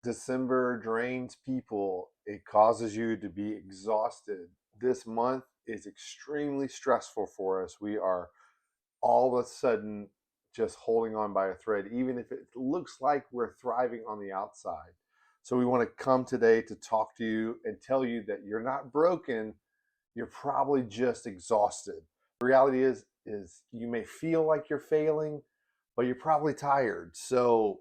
December drains people. It causes you to be exhausted. This month is extremely stressful for us. We are all of a sudden just holding on by a thread, even if it looks like we're thriving on the outside. So we want to come today to talk to you and tell you that you're not broken. You're probably just exhausted. The reality is you may feel like you're failing, but you're probably tired. So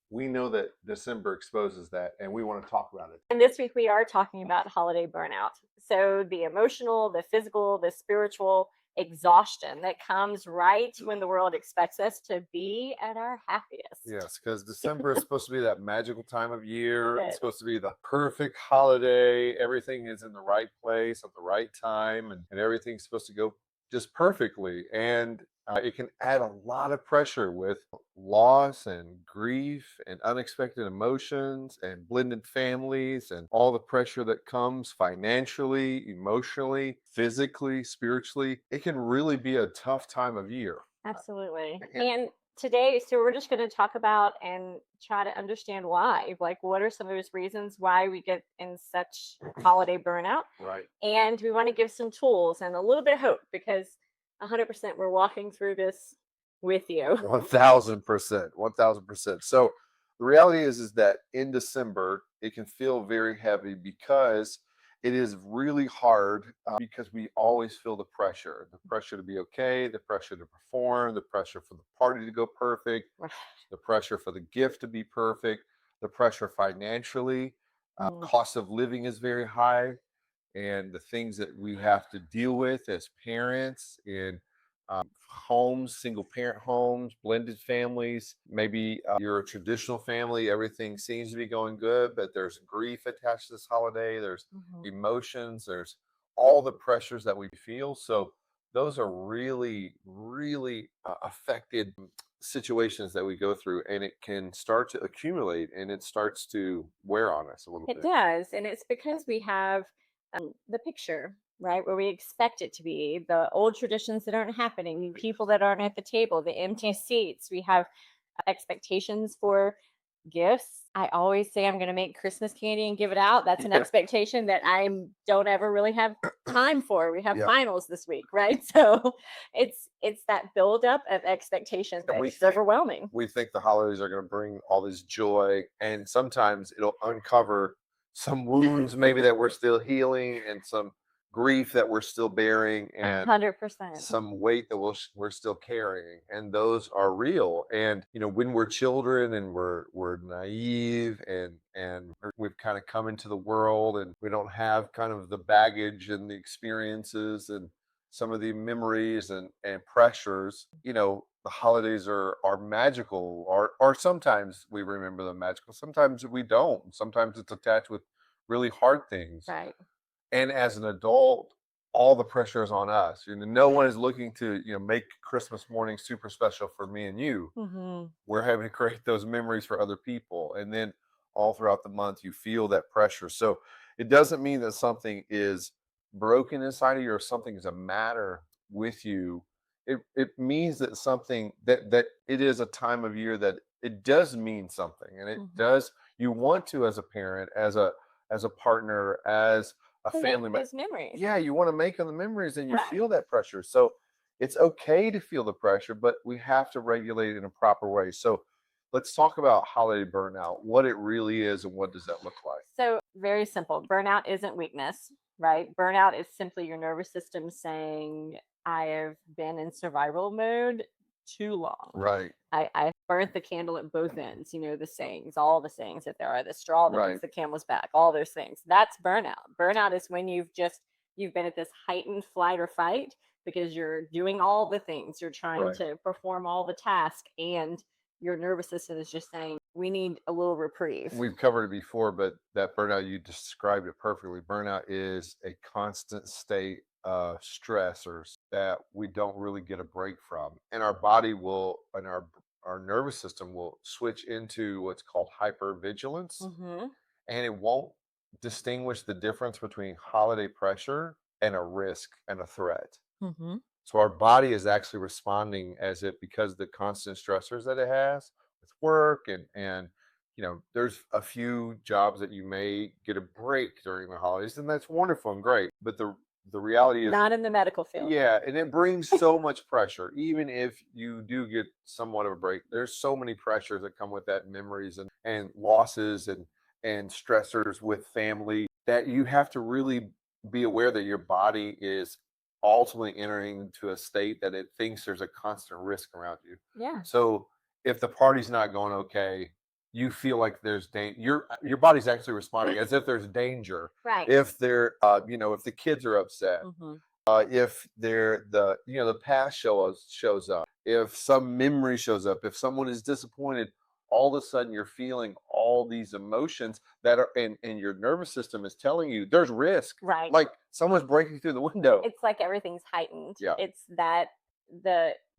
we know that December exposes that, and we want to talk about it. And this week we are talking about holiday burnout. So the emotional, the physical, the spiritual exhaustion that comes right when the world expects us to be at our happiest. Yes, because December is supposed to be that magical time of year. It's It- supposed to be the perfect holiday. Everything is in the right place at the right time, and everything's supposed to go just perfectly. And it can add a lot of pressure with loss and grief and unexpected emotions and blended families and all the pressure that comes financially, emotionally, physically, spiritually. It can really be a tough time of year. Absolutely. And And today, so we're just going to talk about and try to understand why. Like, what are some of those reasons why we get in such holiday burnout? right. And we want to give some tools and a little bit of hope because 100% we're walking through this with you. 1000%, 1000%. So the reality is that in December it can feel very heavy because it is really hard, because we always feel the pressure to be okay, the pressure to perform, the pressure for the party to go perfect, the pressure for the gift to be perfect, the pressure financially. Mm. Cost of living is very high, and the things that we have to deal with as parents in homes, single parent homes, blended families. Maybe you're a traditional family, everything seems to be going good, but there's grief attached to this holiday, there's Mhm. emotions, there's all the pressures that we feel. So, those are really, really affected situations that we go through, and it can start to accumulate and it starts to wear on us a little It bit. does. And it's because we have the picture, right, where we expect it to be, the old traditions that aren't happening, people that aren't at the table, the empty seats. We have expectations for gifts. I always say I'm going to make Christmas candy and give it out. That's an Yeah. expectation that I don't ever really have time for. We have Yeah. finals this week, right? So it's that buildup of expectations And that is overwhelming. we think the holidays are going to bring all this joy, and sometimes it'll uncover some wounds maybe that we're still healing, and some grief that we're still bearing, and 100%. some weight that we're still carrying, and those are real. And when we're children and we're naive, and we've kind of come into the world, and we don't have kind of the baggage and the experiences and some of the memories and pressures. The holidays are magical, or sometimes we remember them magical, sometimes we don't, sometimes it's attached with really hard things. Right. And as an adult, all the pressure is on us. No one is looking to make Christmas morning super special for me and you. Hmm. We're having to create those memories for other people, and then all throughout the month you feel that pressure. So it doesn't mean that something is broken inside of you or something is a matter with you. It means that something that it is a time of year that it does mean something, and it Hmm. does. You want to, as a parent, as a partner, as a To make family member, those memories. yeah, you want to make them the memories, and you Right. feel that pressure. So it's okay to feel the pressure, but we have to regulate it in a proper way. So let's talk about holiday burnout, what it really is, and what does that look like? So, very simple. Burnout isn't weakness, right? Burnout is simply your nervous system saying, I have been in survival mode too long. Right, I burnt the candle at both ends, the sayings, all the sayings that there are, the straw that breaks right, the camel's back, all those things. That's burnout. Burnout is when you've been at this heightened flight or fight because you're doing all the things, you're trying right. to perform all the tasks, and your nervous system is just saying, we need a little reprieve. We've covered it before, but that burnout, you described it perfectly. Burnout is a constant state of stressors that we don't really get a break from. And our body will, and our nervous system will switch into what's called hypervigilance, Hmm. and it won't distinguish the difference between holiday pressure and a risk and a threat. Hmm. So our body is actually responding as if, because of the constant stressors that it has with work and there's a few jobs that you may get a break during the holidays, and that's wonderful and great. But the reality is, Not in the medical field. yeah, and it brings so much pressure. Even if you do get somewhat of a break, there's so many pressures that come with that, memories and losses and stressors with family, that you have to really be aware that your body is ultimately entering into a state that it thinks there's a constant risk around you. Yeah. So if the party's not going okay, you feel like there's danger. Your body's actually responding as if there's danger. Right. If if the kids are upset, Mhm. if the past shows up, if some memory shows up, if someone is disappointed, all of a sudden you're feeling all these emotions that are, and your nervous system is telling you there's risk. Right. Like someone's breaking through the window. It's like everything's heightened. Yeah. It's that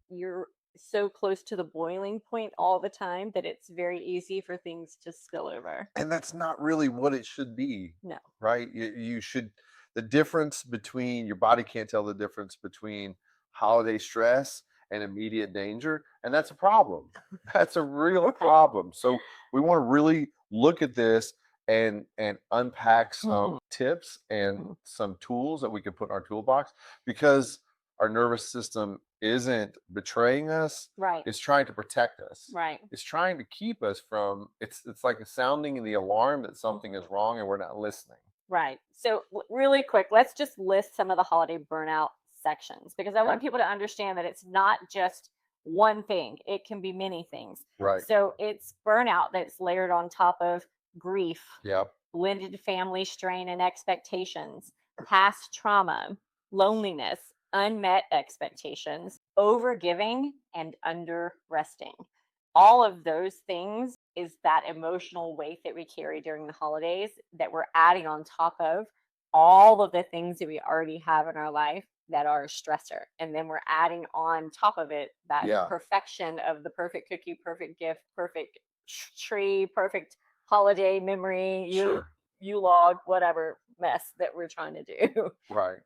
you're so close to the boiling point all the time that it's very easy for things to spill over. And that's not really what it should be. No. Right? You should, the difference between, your body can't tell the difference between holiday stress and immediate danger. And that's a problem. That's a real problem. So we want to really look at this and unpack some tips and some tools that we can put in our toolbox, because our nervous system isn't betraying us. Right. It's trying to protect us. Right. It's trying to keep us from, it's like a sounding the alarm that something is wrong and we're not listening. Right. So really quick, let's just list some of the holiday burnout sections, because I want people to understand that it's not just one thing. It can be many things. Right. So it's burnout that's layered on top of grief, Yep. blended family strain and expectations, past trauma, loneliness, unmet expectations, overgiving, and under resting. All of those things is that emotional weight that we carry during the holidays that we're adding on top of all of the things that we already have in our life that are a stressor. And then we're adding on top of it that Yeah. perfection of the perfect cookie, perfect gift, perfect tree, perfect holiday memory, Sure. you log, whatever mess that we're trying to do. Right.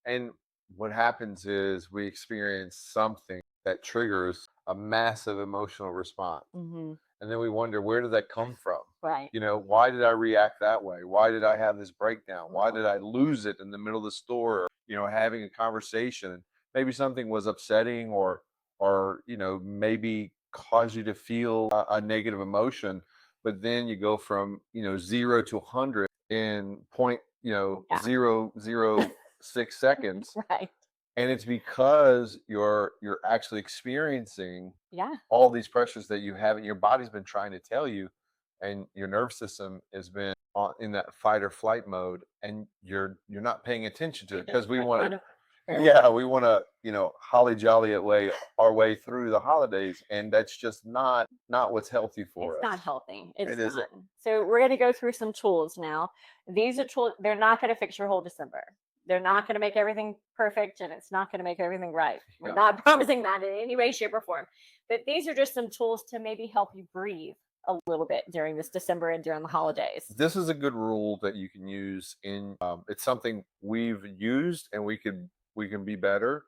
And what happens is we experience something that triggers a massive emotional response. Mm-hmm. And then we wonder, where did that come from? Right. Why did I react that way? Why did I have this breakdown? Why did I lose it in the middle of the store? Or, having a conversation. Maybe something was upsetting or maybe caused you to feel a negative emotion. But then you go from, 0 to 100 in point, Yeah. 0.006 seconds. Right. And it's because you're actually experiencing Yeah. all these pressures that you haven't, your body's been trying to tell you, and your nervous system has been in that fight or flight mode, and you're not paying attention to it, because we want to, we want to, holly jolly our way through the holidays, and that's just not what's healthy for It's us. not healthy. It's It isn't. not. So we're going to go through some tools now. These are tools. They're not going to fix your whole December. They're not going to make everything perfect, and it's not going to make everything right. We're not promising that in any way, shape, or form. But these are just some tools to maybe help you breathe a little bit during this December and during the holidays. This is a good rule that you can use in. It's something we've used, and we can be better.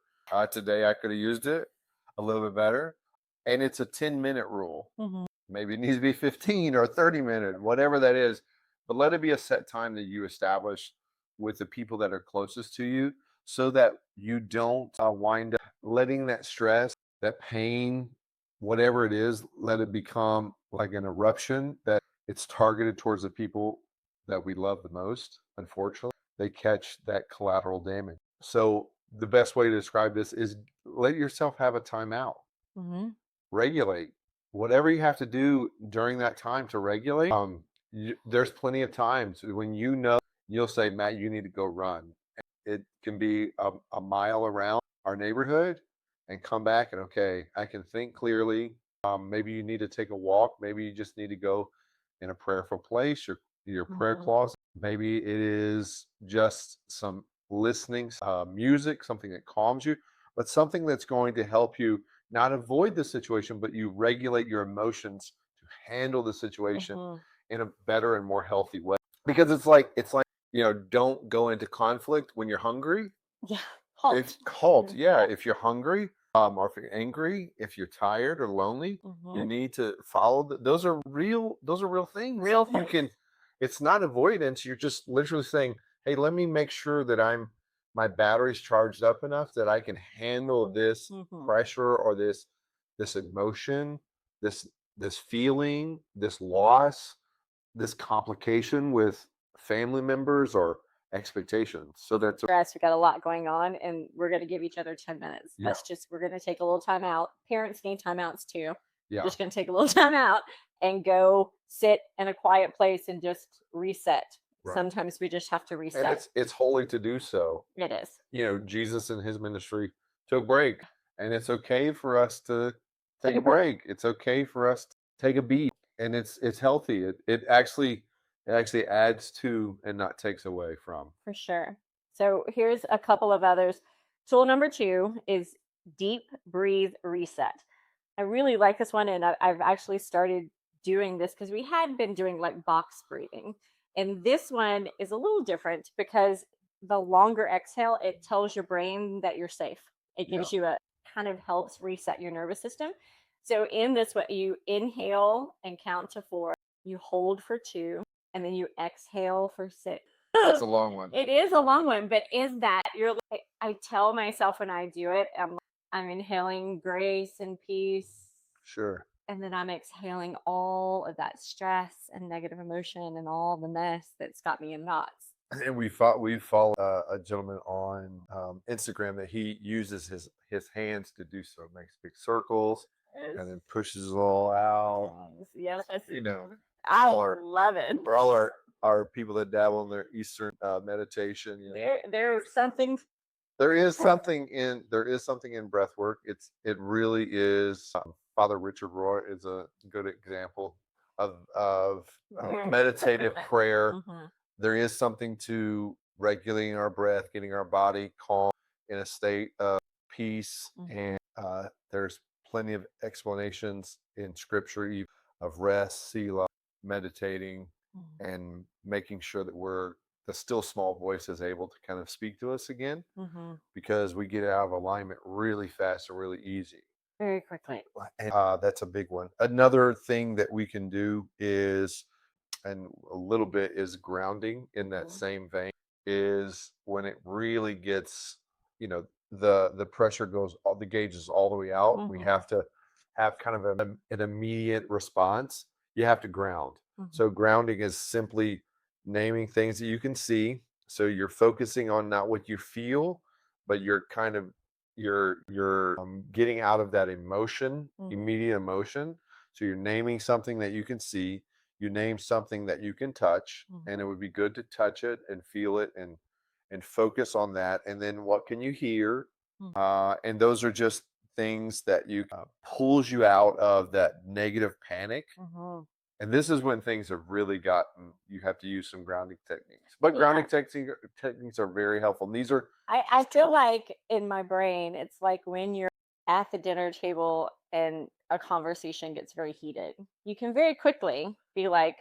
Today I could have used it a little bit better, and it's a 10-minute rule. Mm-hmm. Maybe it needs to be 15 or 30-minute, whatever that is, but let it be a set time that you establish with the people that are closest to you, so that you don't wind up letting that stress, that pain, whatever it is, let it become like an eruption that it's targeted towards the people that we love the most. Unfortunately, they catch that collateral damage. So the best way to describe this is let yourself have a timeout. Mm-hmm. Regulate. Whatever you have to do during that time to regulate, there's plenty of times when you'll say, Matt, you need to go run. It can be a mile around our neighborhood and come back and, okay, I can think clearly. Maybe you need to take a walk. Maybe you just need to go in a prayerful place, your prayer closet. Maybe it is just some listening, music, something that calms you, but something that's going to help you not avoid the situation, but you regulate your emotions to handle the situation in a better and more healthy way. Because it's like, don't go into conflict when you're hungry. Yeah. Halt. Halt. Yeah. If you're hungry, or if you're angry, if you're tired or lonely, you Mhm. need to follow. Those are real. Those are real things. Real You things. can. It's not avoidance. You're just literally saying, "Hey, let me make sure that my battery's charged up enough that I can handle this Mhm. pressure or this emotion, this this feeling, this loss, this complication with family members or expectations." So that's Stress. We got a lot going on, and we're going to give each other 10 minutes. yeah, That's just, we're going to take a little time out. Parents need timeouts too. yeah, Just going to take a little time out and go sit in a quiet place and just reset. right. Sometimes we just have to And reset. it's holy to do so. It is. Jesus in his ministry took a break, and it's okay for us to take Take a a break. break. It's okay for us to take a beat, and it's healthy. It actually adds to and not takes away from. For sure. So here's a couple of others. Tool number 2 is deep breathe reset. I really like this one, and I've actually started doing this because we had been doing like box breathing. And this one is a little different because the longer exhale, it tells your brain that you're safe. It Yeah. gives you a kind of helps reset your nervous system. So in this way, you inhale and count to 4, you hold for 2, and then you exhale for 6. That's a long one. It is a long one, but is that you're like, I tell myself when I do it, I'm inhaling grace and peace, Sure. and then I'm exhaling all of that stress and negative emotion and all the mess that's got me in knots. And we follow a gentleman on Instagram that he uses his hands to do so. Makes big circles Yes. and then pushes it all out. Yes, You know, I all our love it. for all our people that dabble in their Eastern meditation. There's something. There is something in breath work. It really is. Father Richard Roy is a good example of meditative prayer. Mhm. There is something to regulating our breath, getting our body calm in a state of peace, and there's plenty of explanations in Scripture even of rest, sila, meditating, and making sure that the still small voice is able to kind of speak to us again Mhm. because we get out of alignment really fast and really easy. Very quickly. And that's a big one. Another thing that we can do is, and a little bit is grounding in that Mhm. same vein, is when it really gets, the pressure goes, all the gauges all the way out. We Mhm. have to have kind of an immediate response. You have to ground. Mhm. So grounding is simply naming things that you can see. So you're focusing on not what you feel, but you're getting out of that emotion, Mhm. immediate emotion. So you're naming something that you can see. You name something that you can touch, and it would be good to touch it and feel it and focus on that. And then what can you hear? Mhm. And those are just things that you pulls you out of that negative panic. Mhm. And this is when things have really gotten. You have to use some grounding techniques, but Yeah. grounding techniques are very helpful. And these are I feel like in my brain, it's like when you're at the dinner table and a conversation gets very heated, you can very quickly be like,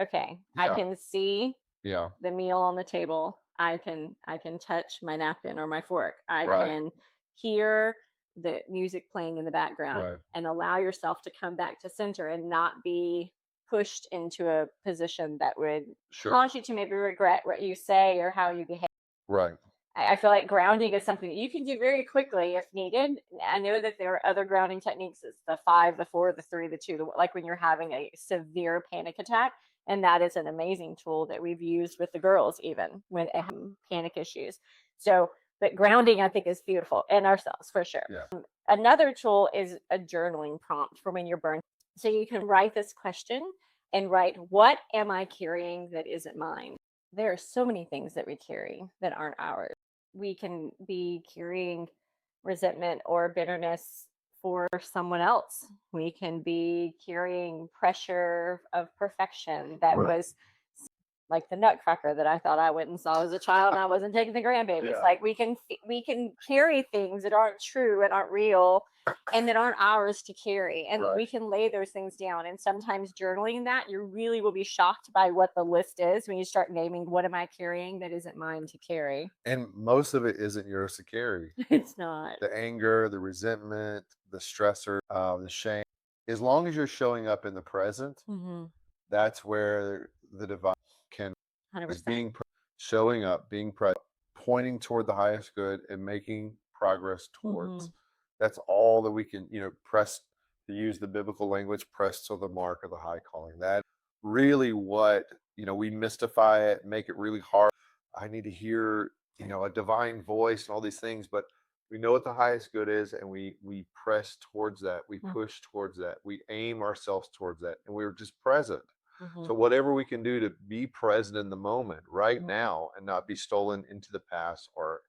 okay, I yeah, can see yeah, the meal on the table. I can touch my napkin or my fork. I right, can hear the music playing in the background right, and allow yourself to come back to center and not be pushed into a position that would sure, cause you to maybe regret what you say or how you behave. right, I feel like grounding is something that you can do very quickly if needed. I know that there are other grounding techniques. It's the 5, the 4, the 3, the 2, like when you're having a severe panic attack. And that is an amazing tool that we've used with the girls, even when they have panic issues. So, but grounding, I think, is beautiful, and ourselves for sure. yeah, Another tool is a journaling prompt for when you're burned. So you can write this question and write, what am I carrying that isn't mine? There are so many things that we carry that aren't ours. We can be carrying resentment or bitterness for someone else. We can be carrying pressure of perfection that right, was like the Nutcracker that I thought I went and saw as a child, and I wasn't taking the grandbabies. Yeah. Like we can carry things that aren't true and aren't real, and that aren't ours to carry, and Right. we can lay those things down. And sometimes journaling that, you really will be shocked by what the list is when you start naming, what am I carrying that isn't mine to carry? And most of it isn't yours to carry. It's not. The anger, the resentment, the stressor, the shame. As long as you're showing up in the present, Mm-hmm. that's where the divine can is 100%. being showing up, being present, pointing toward the highest good, and making progress towards. That's all that we can, press, to use the biblical language, press to the mark of the high calling. That really what, we mystify it, make it really hard. I need to hear, a divine voice and all these things, but we know what the highest good is, and we press towards that. We push towards that. We aim ourselves towards that, and we're just present. So whatever we can do to be present in the moment right now and not be stolen into the past or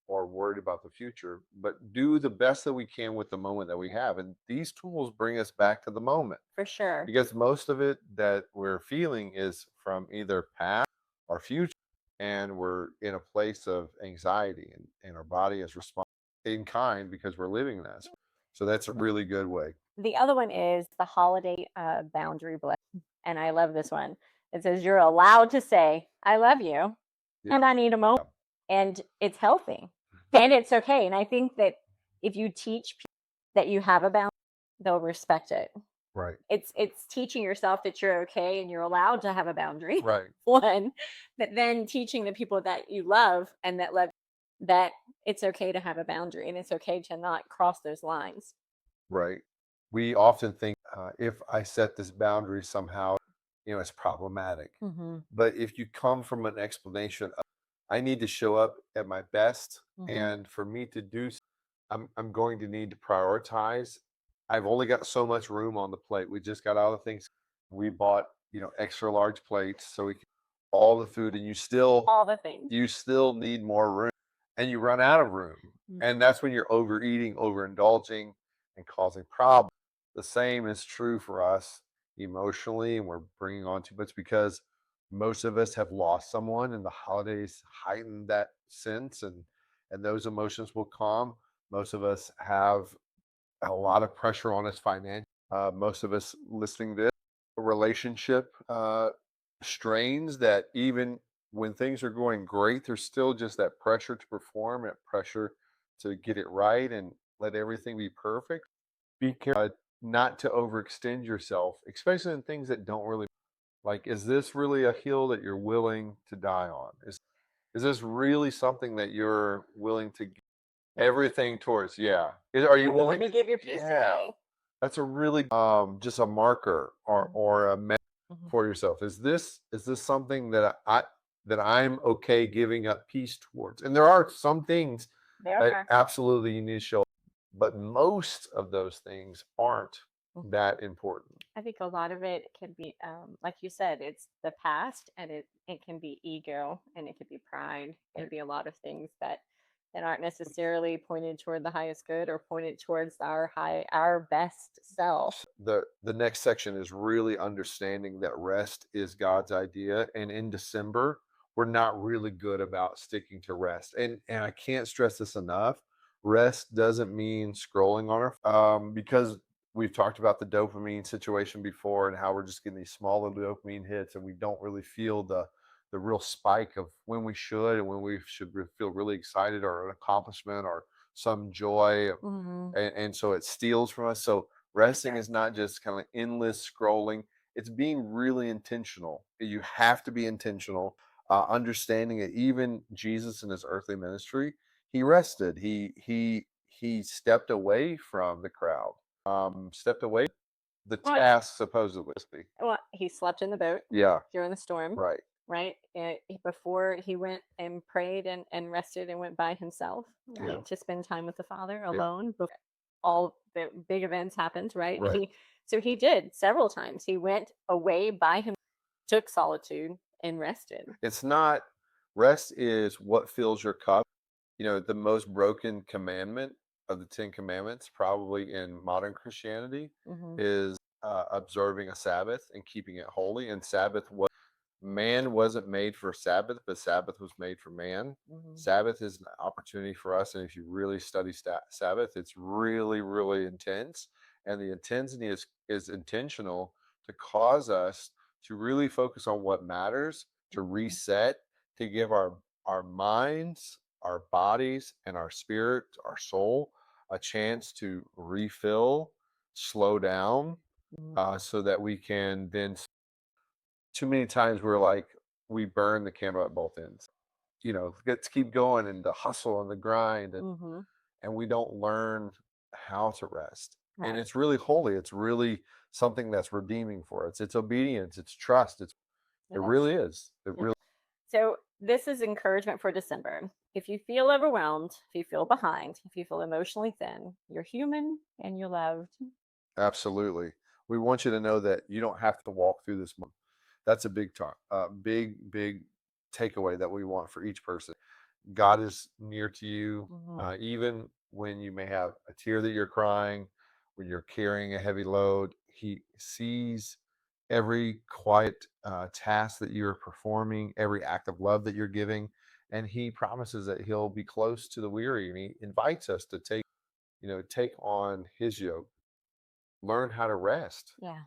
worried about the future, but do the best that we can with the moment that we have. And these tools bring us back to the moment, For sure. because most of it that we're feeling is from either past or future, and we're in a place of anxiety, and our body is responding in kind because we're living that. So that's a really good way. The other one is the holiday boundary blessing. And I love this one. It says you're allowed to say, I love you, Yeah. and I need a moment. And it's healthy. And it's okay. And I think that if you teach people that you have a boundary, they'll respect it. Right. It's teaching yourself that you're okay and you're allowed to have a boundary. Right. One, but then teaching the people that you love and that love that it's okay to have a boundary, and it's okay to not cross those lines. Right. We often think if I set this boundary somehow, it's problematic. But if you come from an explanation of, I need to show up at my best, and for me to do so, I'm going to need to prioritize. I've only got so much room on the plate. We just got out of things. We bought, extra large plates so we can all the food, and All the things. you still need more room, and you run out of room. And that's when you're overeating, overindulging, and causing problems. The same is true for us emotionally, and we're bringing on too much because most of us have lost someone, and the holidays heighten that sense, and those emotions will come. Most of us have a lot of pressure on us financially. Most of us listening to this, relationship strains that even when things are going great, there's still just that pressure to perform, that pressure to get it right and let everything be perfect. Be careful not to overextend yourself, especially in things that don't really, like, is this really a hill that you're willing to die on? Is this really something that you're willing to give everything towards? Yeah. Are you willing Let me give your piece away. That's a really just a marker or a measure for yourself. Is this something that I'm okay giving up peace towards? And there are some things There that are. absolutely you need to show, but most of those things aren't that important. I think a lot of it can be, like you said, it's the past, and it can be ego, and it could be pride. It could be a lot of things that aren't necessarily pointed toward the highest good or pointed towards our best self. The next section is really understanding that rest is God's idea, and in December we're not really good about sticking to rest. And I can't stress this enough. Rest doesn't mean scrolling on our because we've talked about the dopamine situation before and how we're just getting these small little dopamine hits, and we don't really feel the real spike of when we should, and when we should feel really excited or an accomplishment or some joy. And so it steals from us. So resting is not just kind of endless scrolling. It's being really intentional. You have to be intentional. Understanding that even Jesus in his earthly ministry, he rested. He stepped away from the crowd. Stepped away the task supposedly. Well, he slept in the boat. Yeah. During the storm. Right. Right. Before he went and prayed and rested and went by himself, right, to spend time with the Father alone. Before all the big events happened, right? So he did several times. He went away by himself, took solitude, and rested. It's not, rest is what fills your cup. The most broken commandment of the 10 Commandments, probably in modern Christianity, is observing a Sabbath and keeping it holy. And Sabbath was man wasn't made for Sabbath, but Sabbath was made for man. Mhm. Sabbath is an opportunity for us, and if you really study Sabbath, it's really, really intense, and the intensity is intentional to cause us to really focus on what matters, to reset, to give our minds, our bodies, and our spirit, our soul, a chance to refill, slow down, Mhm. so that we can then. Too many times we're like we burn the candle at both ends. Let's keep going and the hustle and the grind, Mhm. and we don't learn how to rest. And Right. it's really holy. It's really something that's redeeming for us. It's obedience. It's trust. It It is. really is. It Yeah. really So this is encouragement for December. If you feel overwhelmed, if you feel behind, if you feel emotionally thin, you're human and you're loved. absolutely. We want you to know that you don't have to walk through this month. That's a big talk, big takeaway that we want for each person. God is near to you, Mhm. even when you may have a tear that you're crying, when you're carrying a heavy load. He sees every quiet task that you're performing, every act of love that you're giving, and He promises that He'll be close to the weary, and He invites us to take on His yoke, learn how to rest. Yeah.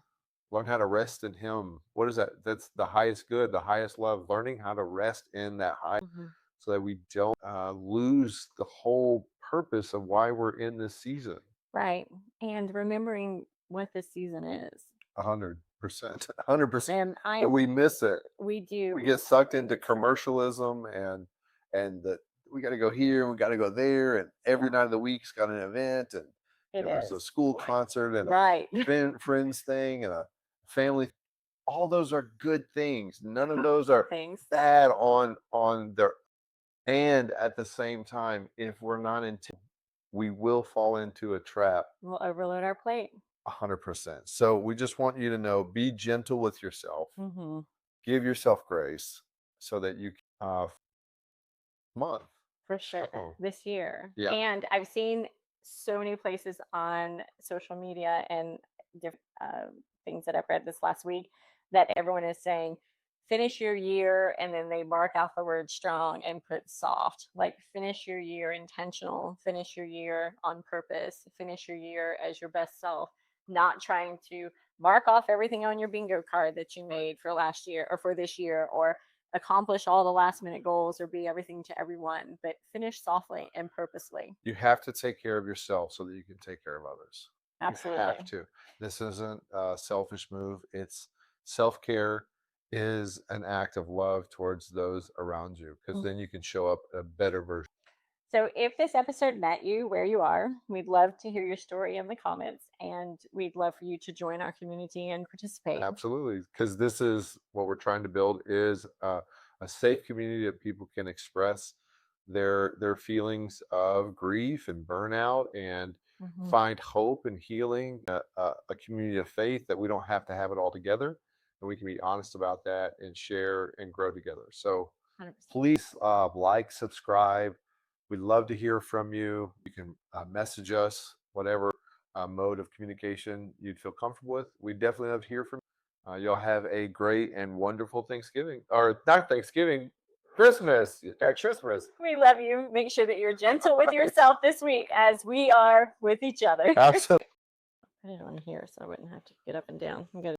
Learn how to rest in Him. What is that? That's the highest good, the highest love. Learning how to rest in that high, Mhm. so that we don't lose the whole purpose of why we're in this season. Right. And remembering what this season is. 100%, 100%. And I And we miss it. we do. We get sucked into commercialism and that we got to go here and we got to go there, and every night of the week's got an event, and It there's a is. school concert and Right. a friends thing and a family. All those are good things. None of those are Things. bad on their. And at the same time, if we're not intentional, we will fall into a trap. We'll overload our plate. 100%. So we just want you to know: be gentle with yourself. Mhm. Give yourself grace, so that you month. For sure. Oh, This year. yeah. And I've seen so many places on social media and different things that I've read this last week that everyone is saying, finish your year, and then they mark out the word strong and put soft. Like, finish your year intentional, finish your year on purpose, finish your year as your best self, not trying to mark off everything on your bingo card that you made for last year or for this year, or accomplish all the last minute goals or be everything to everyone, but finish softly and purposely. You have to take care of yourself so that you can take care of others. You have Absolutely. to. This isn't a selfish move. It's self-care is an act of love towards those around you, because then you can show up a better version. So, if this episode met you where you are, we'd love to hear your story in the comments, and we'd love for you to join our community and participate. Absolutely, because this is what we're trying to build is a safe community that people can express their feelings of grief and burnout, and Mhm. find hope and healing. A community of faith that we don't have to have it all together, and we can be honest about that and share and grow together. So 100%. please like, subscribe. We'd love to hear from you. You can message us, whatever mode of communication you'd feel comfortable with. We definitely love to hear from you. Y'all have a great and wonderful Thanksgiving, or not Thanksgiving, Christmas. Christmas. We love you. Make sure that you're gentle with yourself this week as we are with each other. Absolutely. Put it on here so I wouldn't have to get up and down. I'm going to